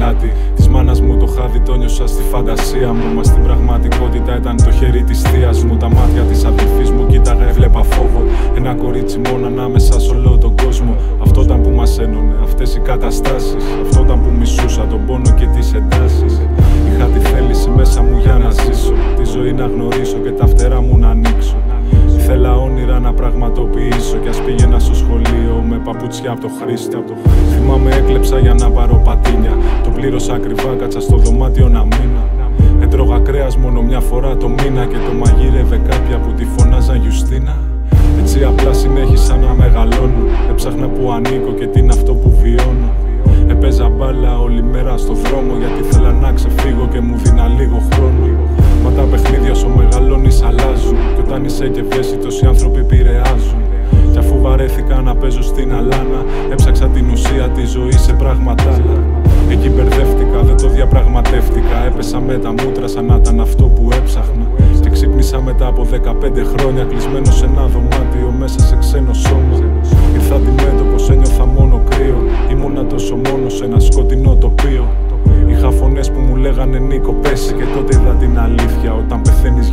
πλάτη της μάνας μου, το χάδι το νιώσα στη φαντασία μου. Μα στην πραγματικότητα ήταν το χέρι της θείας μου. Τα μάτια της αδελφής μου κοίταγα, έβλεπα φόβο. Ένα κορίτσι μόνο ανάμεσα σε όλο τον κόσμο. Αυτό ήταν που μας ένωνε, αυτές οι καταστάσεις. Αυτό ήταν που μισούσα τον πόνο και τις εντάσεις. Είχα τη θέληση μέσα μου για να ζήσω, τη ζωή να γνωρίσω και τα φτερά μου να ανοίξω. Ήθελα όνειρα να πραγματοποιήσω κι ας πήγαινα στο σχολείο με παπούτσια από το Χρήστο. Θυμάμαι έκλεψα για να πάρω πατίνια. Το πλήρωσα ακριβά, κάτσα στο δωμάτιο να μείνω. Έτρωγα κρέας μόνο μια φορά το μήνα και το μαγείρευε κάποια που τη φωνάζα Γιουστίνα. Έτσι απλά συνέχισα να μεγαλώνω. Έψαχνα που ανήκω και τι είναι αυτό που βιώνω. Έπαιζα μπάλα όλη μέρα στο δρόμο γιατί ήθελα να ξεφύγω και μου δίνα λίγο χρόνο. Μα τα παιχνίδια όσο μεγαλώνεις αλλάζουν κι όταν είσαι και ευαίσθητος οι άνθρωποι επηρεάζουν. Κι αφού βαρέθηκα να παίζω στην αλάνα, έψαξα την ουσία της ζωής σε πράγματα άλλα. Εκεί μπερδεύτηκα, δεν το διαπραγματεύτηκα. Έπεσα με τα μούτρα σαν να ήταν αυτό που έψαχνα. Και ξύπνησα μετά από 15 χρόνια κλεισμένος σε ένα δωμάτιο μέσα σε ξένο σώμα. Ήρθα αντιμέτωπος, ένιωθα μόνο κρύο. Ήμουνα τόσο μόνος σε ένα σκοτεινό τοπίο. Είχα φωνές που μου λέγανε Νίκο πέσει και τότε είδα την αλήθεια. Όταν πεθαίνεις